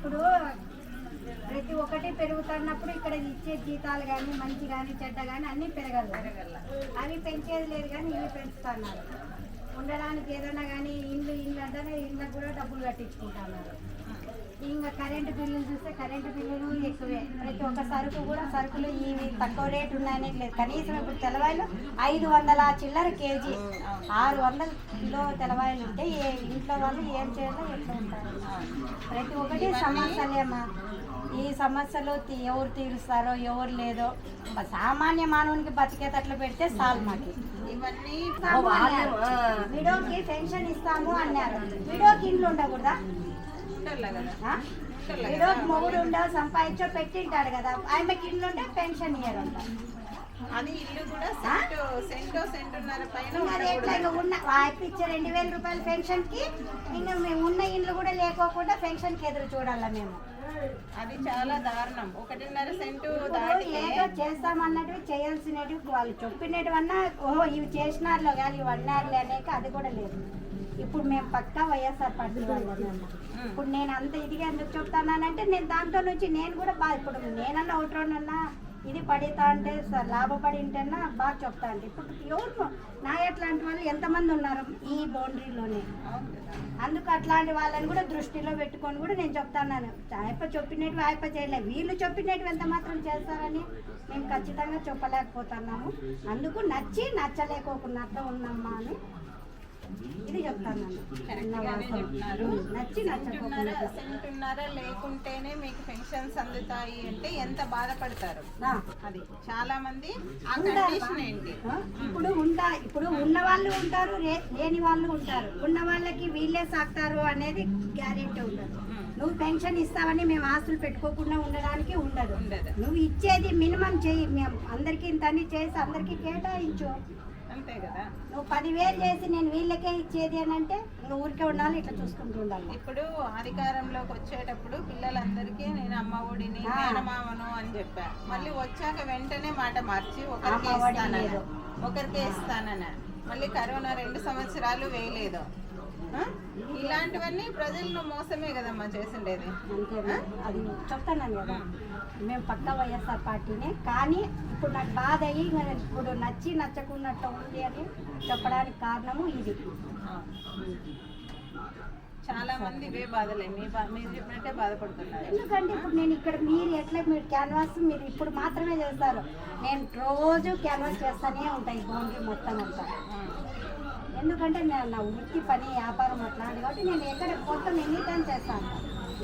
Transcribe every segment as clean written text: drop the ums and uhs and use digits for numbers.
ఇప్పుడు ప్రతి ఒక్కటి పెరుగుతున్నప్పుడు ఇక్కడ ఇచ్చే జీతాలు కానీ మంచి కానీ చెడ్డ కానీ అన్నీ పెరగల అవి పెంచేది లేదు కానీ ఇవి పెంచుతున్నారు. ఉండడానికి ఏదైనా కానీ ఇల్లు అంటేనే ఇళ్ళకు కూడా డబ్బులు కట్టించుకుంటున్నారు. ఇంకా కరెంటు బిల్లులు చూస్తే కరెంటు బిల్లులు ఎక్కువే. ప్రతి ఒక్క సరుకు కూడా సరుకులు ఇవి తక్కువ రేటు ఉన్నాయని లేదు. కనీసం ఇప్పుడు తెల్లవాయలు 500 చిల్లర కేజీ, 600 కిలో తెల్లవాయలు ఉంటే ఇంట్లో వాళ్ళు ఏం చేయాలో ఎట్లా ఉంటారు. ప్రతి ఒక్కటి సమస్యలేమా. ఈ సమస్యలు ఎవరు తీరుస్తారో ఎవరు లేదో సామాన్య మానవునికి బతికేటట్లు పెడితే చాలు. మాకు ఇవన్నీ విడోకి పెన్షన్ ఇస్తాము అన్నారు. విడోకి ఇండ్లు ఉండకూడదా? విడోకి మొగుడు ఉండవు సంపాదించో పెట్టింటాడు కదా, ఆమెకి ఇండ్లు ఉంటే పెన్షన్ ఇయ్యరు అంటారు. అది ఇల్లు కూడా సెంటున్నర పైన ఉన్న ఇచ్చే 2000 రూపాయల పెన్షన్ కి ఇంకా మేము ఉన్న ఇండ్లు కూడా లేకోకుండా పెన్షన్ కి ఎదురు చూడాలా మేము. అది చాలా దారుణం. 1.5 సెంటు ఏదో చేస్తామన్నట్టు చేయాల్సినవి వాళ్ళు చెప్పినటువన్నా ఓహో ఇవి చేసినారులో కానీ ఇవి అన్నారులే అనేక అది కూడా లేదు. ఇప్పుడు మేము పక్కా వైఎస్ఆర్ పార్టీ వాళ్ళని. ఇప్పుడు నేను అంత ఇదిగా ఎందుకు చెప్తానంటే నేను దాంట్లో నుంచి నేను కూడా బాగా ఇప్పుడు నేనన్నా ఒకటి రెండన్నా ఇది పడితా అంటే లాభపడి ఉంటేనా బాగా చెప్తా అంటే ఇప్పుడు ఎవరు నా ఎట్లాంటి వాళ్ళు ఎంతమంది ఉన్నారు ఈ బౌండరీలోనే. అందుకు అట్లాంటి వాళ్ళని కూడా దృష్టిలో పెట్టుకొని కూడా నేను చెప్తాను. ఆయప్ప చెప్పినట్టు ఆయప్ప చేయలేదు, వీళ్ళు చెప్పినట్టు ఎంత మాత్రం చేస్తారని మేము ఖచ్చితంగా చెప్పలేకపోతున్నాము. అందుకు నచ్చలేకోకున్నట్టు ఉన్నామ్మా అని ఇది చెప్తాను. సెంటున్నర లేకుంటేనే మీకు పెన్షన్స్ అందుతాయి అంటే ఎంత బాధపడతారు. అది చాలా మంది ఇప్పుడు ఉన్న వాళ్ళు ఉంటారు, లేని వాళ్ళు ఉంటారు. ఉన్న వాళ్ళకి వీళ్ళే సాగుతారు అనేది గ్యారెంటీ ఉండదు. నువ్వు పెన్షన్ ఇస్తావని మేము ఆస్తులు పెట్టుకోకుండా ఉండడానికి ఉండదు. నువ్వు ఇచ్చేది మినిమం చెయ్యి. మేము అందరికీ ఇంతని చేసి అందరికీ కేటాయించు. అంతే కదా. నువ్వు 10,000 చేసి నేను వీళ్ళకే ఇచ్చేది అని అంటే నువ్వు ఊరికే ఉండాలి, ఇట్లా చూసుకుంటూ ఉండాలి. ఇప్పుడు అధికారంలోకి వచ్చేటప్పుడు పిల్లలందరికీ నేను అమ్మ ఒడిని మేనమామను అని చెప్పా. మళ్ళీ వచ్చాక వెంటనే మాట మార్చి ఒకరికే ఇస్తానని మళ్ళీ కరోనా 2 సంవత్సరాలు వేయలేదు. ఇలాంటివన్నీ ప్రజలను మోసమే కదమ్మా చేసిండేది. అది చెప్తాను కదా, మేము పక్కా వైఎస్ఆర్ పార్టీనే. కానీ ఇప్పుడు నాకు బాధ అయ్యి ఇప్పుడు నచ్చకున్నట్టు ఉంది అని చెప్పడానికి కారణము ఇది. చాలా మంది ఇవే బాధలే మీరు చెప్పినట్టే బాధపడుతున్నారు. ఎందుకంటే ఇప్పుడు నేను ఇక్కడ మీరు క్యాన్వాస్ మీరు ఇప్పుడు మాత్రమే చేస్తారు. నేను రోజు క్యాన్వాస్ చేస్తానే ఉంటాయి బౌండరీ మొత్తం అంతా. ఎందుకంటే నా వృత్తి పని వ్యాపారం అట్లాంటి కాబట్టి నేను ఎక్కడ మొత్తం ఎనీ టైం చేస్తాను.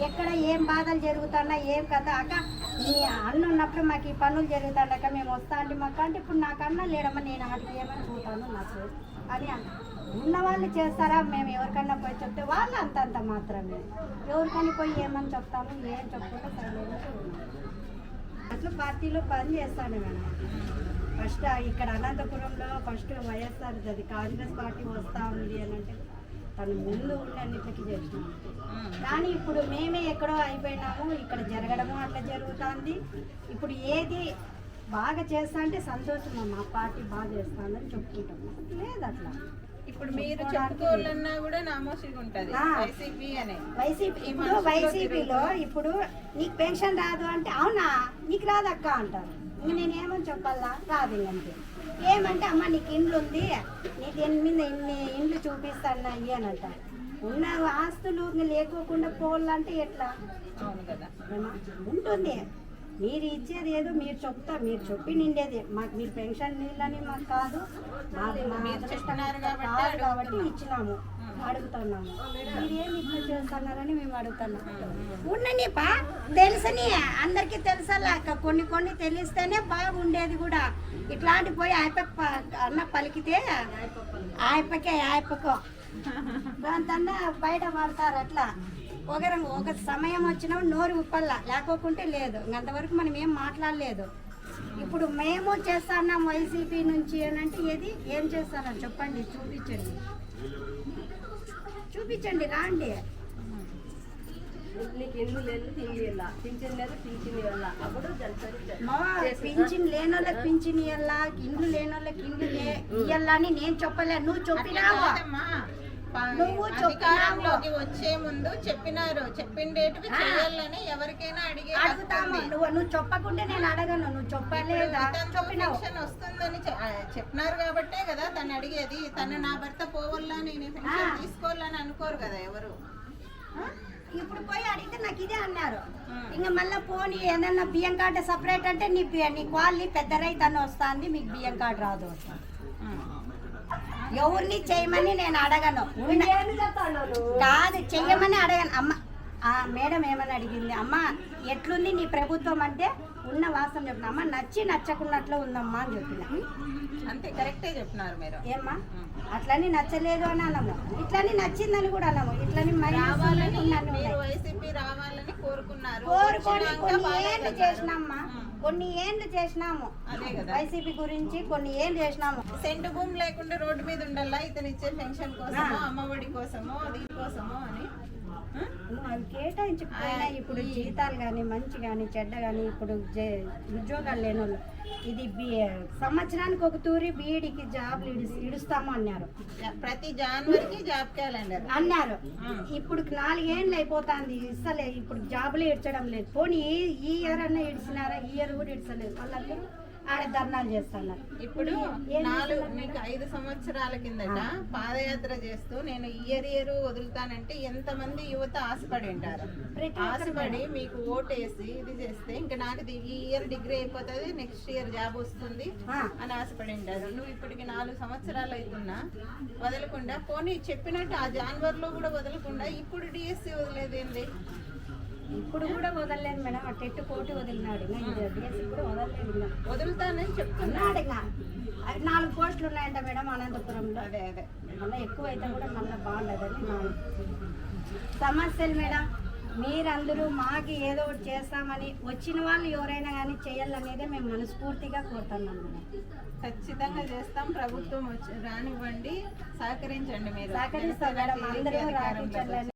ఎక్కడ ఏం బాధలు జరుగుతున్నా ఏం కదా అక్క మీ అన్న ఉన్నప్పుడు మాకు ఈ పనులు జరుగుతాడక మేము వస్తా అంటే మాకు అంటే ఇప్పుడు నాకన్నా లేడమ్మా నేను ఆడికి ఏమని చూస్తాను నాకు అని ఉన్న వాళ్ళు చేస్తారా. మేము ఎవరికన్నా పోయి చెప్తే వాళ్ళు అంతంత మాత్రమే. ఎవరికైనా పోయి ఏమని చెప్తాము ఏం చెప్పుకుంటే సరైన అసలు పార్టీలో పని చేస్తాను మేడం. ఫస్ట్ ఇక్కడ అనంతపురంలో ఫస్ట్ వైఎస్ఆర్ అది కాంగ్రెస్ పార్టీ వస్తూ ఉంది అని అంటే తను ముందు ఉండి అన్నిటికీ చేసినాము. కానీ ఇప్పుడు మేమే ఎక్కడో అయిపోయినాము. ఇక్కడ జరగడము అట్లా జరుగుతుంది. ఇప్పుడు ఏది బాగా చేస్తా అంటే సంతోషం, మా పార్టీ బాగా చేస్తానని చెప్పుకుంటాము. లేదు అట్లా ఇప్పుడు మీరు చెప్పుకోవాలన్నా కూడా నామోషిగా ఉంటుంది. ఇప్పుడు వైసీపీలో ఇప్పుడు నీకు పెన్షన్ రాదు అంటే అవునా నీకు రాదక్క అంటారు. ఇంక నేను ఏమని చెప్పాలా రాదు ఇంకంటే. ఏమంటే అమ్మ నీకు ఇండ్లు ఉంది, నీకు మీద ఇన్ని ఇండ్లు చూపిస్తాను అయ్యి అని అంటారు. ఉన్న ఆస్తులు లేకోకుండా పోవాలంటే ఎట్లా ఉంటుంది. మీరు ఇచ్చేది ఏదో మీరు చెప్తా మీరు చెప్పి నిండేది మాకు మీరు పెన్షన్ నీళ్ళని మాకు కాదు కాబట్టి ఇచ్చినాము అడుగుతున్నాము. మీరు ఏమి ఇట్లా చేస్తున్నారని మేము అడుగుతున్నాము. ఉండని తెలుసని అందరికీ తెలుసలా కొన్ని తెలిస్తేనే బాగుండేది కూడా. ఇట్లాంటి పోయి అన్న పలికితే ఆయప్పకో దాంతన్నా బయట పడతారు. అట్లా ఒక సమయం వచ్చినప్పుడు నోరు ఉప్పల్లా లేకోకుంటే లేదు. అంతవరకు మనం ఏం మాట్లాడలేదు. ఇప్పుడు మేము చేస్తున్నాం వైసీపీ నుంచి అంటే ఏది ఏం చేస్తారని చెప్పండి, చూపించండి రాండి. పింఛన్ లేని వాళ్ళకి పింఛన్ ఇవ్వాలా, ఇండ్లు లేని వాళ్ళకి ఇండ్లు ఇవ్వాలా అని నేను చెప్పలే. నువ్వు చెప్పినావా నువ్వు అధికారంలోకి వచ్చే ముందు చెప్పినారు, చెప్పిన డేట్కి చేయాలని ఎవరికైనా అడుగుతాము. నువ్వు చెప్పకుంటే నేను అడగను. నువ్వు చెప్పలేదా? చెప్పినావు వస్తుందని చెప్పినారు కాబట్టే కదా తను అడిగేది. తను నా భర్త పోవాలా, నేను పెన్షన్ తీసుకోవాలని అనుకోరు కదా ఎవరు. ఇప్పుడు పోయి అడిగితే నాకు ఇదే అన్నారు. ఇంకా మళ్ళీ పోనీ ఏదన్నా బియ్యం కార్డు సపరేట్ అంటే నీ క్వాలిటీ పెద్ద రైతు అని వస్తుంది, మీకు బియ్యం కార్డు రాదు వస్తుంది. ఎవరిని చేయమని నేను అడగను. కాదు చెయ్యమని అడగను. అమ్మ మేడం ఏమని అడిగింది, అమ్మ ఎట్లుంది నీ ప్రభుత్వం అంటే ఉన్న వాస్తవం చెప్పిన. అమ్మ నచ్చకున్నట్లు ఉందమ్మా అని చెప్పిన. అంతే, కరెక్టే చెప్పినారు మీరు. ఏమ్మా అట్లని నచ్చలేదు అని అన్నాము, ఇట్లని నచ్చిందని కూడా అన్నాము. ఇట్లని మరి వైసీపీ రావాలని కోరుకున్నారు. కోరుకొని కొన్ని ఏళ్ళు చేసినామ్మా, కొన్ని ఏళ్ళు చేసినాము. అదే కదా, వైసీపీ గురించి కొన్ని ఏళ్ళు చేసినాము. సెంటు భూమి లేకుండా రోడ్డు మీద ఉండాలా ఇతను ఇచ్చే పెన్షన్ కోసమో, అమ్మఒడి కోసమో, దీనికోసమో అని అవి కేటాయించకపోయినా ఇప్పుడు జీతాలు కానీ మంచి కానీ చెడ్డ కానీ ఇప్పుడు ఉద్యోగాలు లేని వాళ్ళు ఇది సంవత్సరానికి ఒక తూరి బీఈడికి జాబ్లు ఇడుస్తాము అన్నారు. ప్రతి జనవరికి జాబ్ క్యాలెండర్ అన్నారు. ఇప్పుడు 4 ఏళ్ళు అయిపోతుంది ఇస్తలే. ఇప్పుడు జాబులు ఇడ్చడం లేదు. పోనీ ఈ ఇయర్ అన్నా ఇడిచినారా? ఈ ఇయర్ కూడా ఇడ్చలేదు. వాళ్ళందరూ ఆడ ధర్నాలు చేస్తున్నారు. ఇప్పుడు మీకు 5 సంవత్సరాల కిందట పాదయాత్ర చేస్తూ నేను ఇయర్ వదులుతానంటే ఎంతమంది యువత ఆశపడి ఉంటారు. ఆశపడి మీకు ఓటేసి ఇది చేస్తే ఇంకా నాకు ఈ ఇయర్ డిగ్రీ అయిపోతుంది, నెక్స్ట్ ఇయర్ జాబ్ వస్తుంది అని ఆశపడి ఉంటారు. నువ్వు ఇప్పటికి 4 సంవత్సరాలు అవుతున్నా వదలకుండా, పోనీ చెప్పినట్టు ఆ జనవరిలో కూడా వదలకుండా ఇప్పుడు డిఎస్సి వదిలేదేంది? ఇప్పుడు కూడా వదలలేదు మేడం. ఆ టెట్ కోటి వదిలినాడు, డిఎస్సి కూడా వదలలేదు. వదులుతానని చెప్తున్నాడు. ఇంకా 4 పోస్టులు ఉన్నాయంట మేడం అనంతపురంలో. అదే మళ్ళీ ఎక్కువ అయితే కూడా మళ్ళీ బాగుండదని సమస్యలు మేడం. మీరందరూ మాకు ఏదో ఒకటి చేస్తామని వచ్చిన వాళ్ళు ఎవరైనా కానీ చేయాలనేదే మేము మనస్ఫూర్తిగా కోరుతున్నాం మేడం. ఖచ్చితంగా చేస్తాం. ప్రభుత్వం రానివ్వండి, సహకరించండి. మీరు సహకరిస్తాం మేడం. అందరూ రాపించాలని